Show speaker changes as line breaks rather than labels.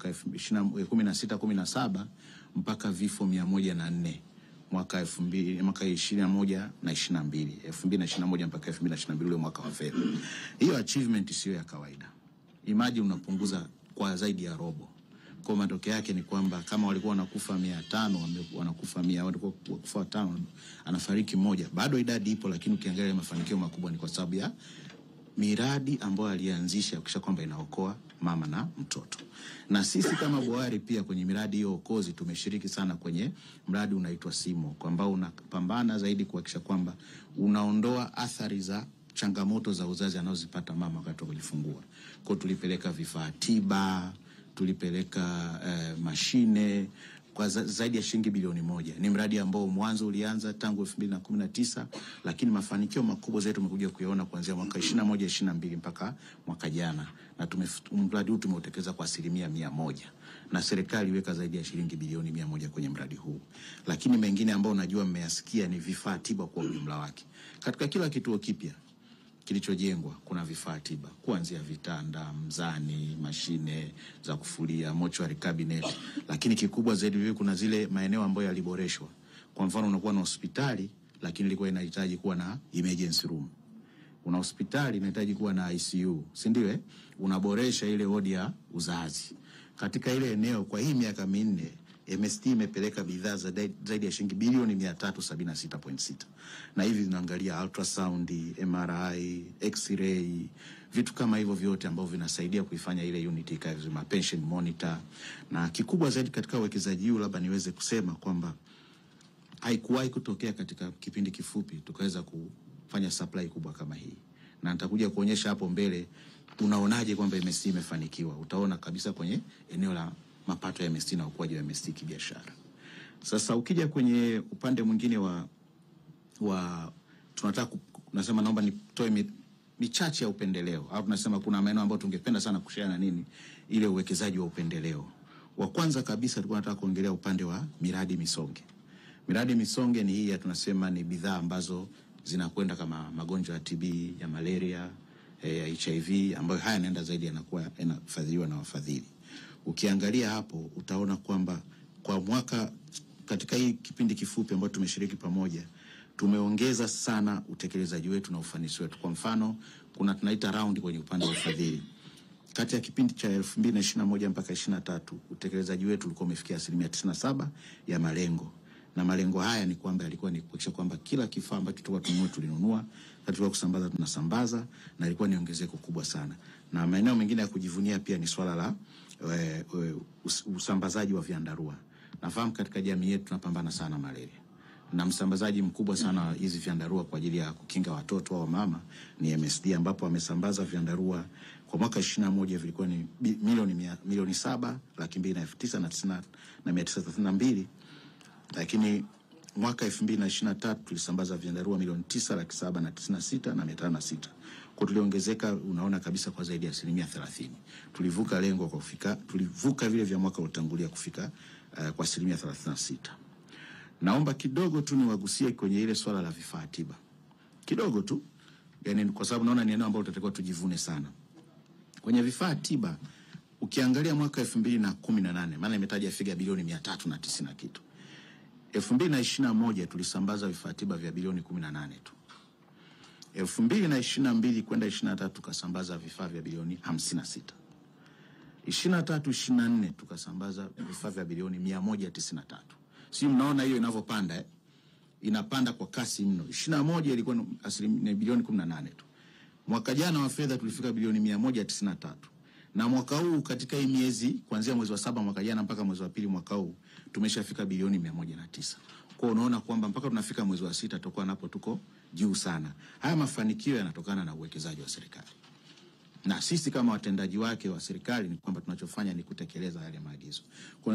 mwaka 2016 17 mpaka vifo 104 mwaka 2021 na 22, 2021 mpaka 2022 ule mwaka wa fedha. Hiyo achievement sio ya kawaida. Imagine unapunguza kwa zaidi ya robo. Kwa matokeo yake ni kwamba kama walikuwa wanakufa 500 wanakufa 100, walikuwa kufa 5 anafariki mmoja. Bado idadi ipo, lakini ukiangalia mafanikio makubwa ni kwa sababu ya miradi ambayo alianzisha kisha kwamba inaokoa mama na mtoto. Na sisi kama Bohari pia kwenye miradi hiyo okozi tumeshiriki sana kwenye mradi unaitwa Simo, kwamba unapambana zaidi kuhakikisha kwamba unaondoa athari za changamoto za uzazi anazozipata mama wakati wa kujifungua. Kwa tulipeleka vifaa tiba, tulipeleka mashine kwa zaidi ya shilingi bilioni 1. Ni mradi ambao mwanzo ulianza tangu 2019, lakini mafanikio makubwa zaidi tumekuja kuyaona kuanzia mwaka 21 22 mpaka mwaka jana, na mradi huu tumeutekeleza kwa 100%, na serikali iweka zaidi ya shilingi bilioni 100 kwenye mradi huu. Lakini mengine ambao najua mmeyasikia ni vifaa tiba kwa ujumla wake. Katika kila kituo kipya kilichojengwa kuna vifaa tiba, kuanzia vitanda, mzani, mashine za kufulia, mortuary cabinet, lakini kikubwa zaidi vile kuna zile maeneo ambayo yaliboreshwa. Kwa mfano unakuwa na hospitali lakini ilikuwa inahitaji kuwa na emergency room. Una hospitali inahitaji kuwa na ICU, si ndio? Unaboresha ile wodi ya uzazi. Katika ile eneo kwa hii miaka 4 MSD imepeleka bidhaa zaidi ya shilingi bilioni 376.6. Na hivi zinaangalia ultrasound, MRI, X-ray, vitu kama hivyo vyote ambavyo vinasaidia kuifanya ile unit ikae vizuri, patient monitor. Na kikubwa zaidi katika uwekezaji huu labda niweze kusema kwamba haikuwahi kutokea katika kipindi kifupi tukaweza kufanya supply kubwa kama hii. Na nitakuja kuonyesha hapo mbele unaonaje kwamba MSD imefanikiwa. Utaona kabisa kwenye eneo la mapato ya MSD na ukuaji wa MSD kibiashara. Sasa ukija kwenye upande mwingine wa tunataka nasema naomba nitoe michache ya upendeleo. Au tunasema kuna maeneo ambayo tungependa sana kushare na nini ile uwekezaji wa upendeleo. Wa kwanza kabisa tulikuwa tunataka kuongelea upande wa miradi misonge. Miradi misonge ni hii ya tunasema ni bidhaa ambazo zinakwenda kama magonjwa ya TB, ya malaria, ya HIV, ambayo haya yanaenda zaidi yanakuwa yanafadhiliwa na wafadhili. Ukiangalia hapo utaona kwamba kwa mwaka katika hii kipindi kifupi ambacho tumeshiriki pamoja tumeongeza sana utekelezaji wetu na ufanisi wetu. Kwa mfano kuna tunaita round kwenye upande wa ufadhili. Kati ya kipindi cha 2021 mpaka 23 utekelezaji wetu ulikuwa umefikia 97% ya malengo. Na malengo haya ni kwamba yalikuwa ni kuhakikisha kwamba kila kifaa ambacho tulikuwa tulinunua, katika kusambaza tunasambaza, na ilikuwa ni ongezeko kubwa sana. Na maeneo mengine ya kujivunia pia ni swala la usambazaji wa vyandarua. Nafahamu katika jamii yetu tunapambana sana malaria. Na msambazaji mkubwa sana hizi vyandarua kwa ajili ya kukinga watoto au mama ni MSD, ambapo wamesambaza vyandarua kwa mwaka 21 vilikuwa ni milioni 7,209,932, lakini mwaka 2023 tulisambaza vyandarua milioni 9,796,506. Kwa tuliongezeka unaona kabisa kwa zaidi ya 30%. Tulivuka lengo kwa tulivuka vile vya mwaka utangulia kufika kwa 36%. Naomba kidogo tu niwagusie kwenye ile swala la vifaa tiba. Kidogo tu. Yaani kwa sababu naona ni eneo ambalo tutakuwa tujivune sana. Kwenye vifaa tiba ukiangalia mwaka 2018 maana imetaja figa bilioni 390 na kitu. 2021 tulisambaza vifaa tiba vya bilioni 18 tu. 2022 kwenda 23 tukasambaza vifaa vya bilioni 56. 23-24 tukasambaza vifaa vya bilioni 193. Si mnaona hiyo inavyopanda inapanda kwa kasi mno. 21 ilikuwa ni bilioni 18 tu. Mwaka jana wa fedha tulifika bilioni 193. Na mwaka huu katika hii miezi kuanzia mwezi wa 7 mwaka jana mpaka mwezi wa 2 mwaka huu tumeshafika bilioni 109. Kwa unaona kwamba mpaka tunafika mwezi wa 6 tutakuwa napo tuko juu sana. Haya mafanikio yanatokana na uwekezaji wa serikali. Na sisi kama watendaji wake wa serikali ni kwamba tunachofanya ni kutekeleza yale maagizo. Kwa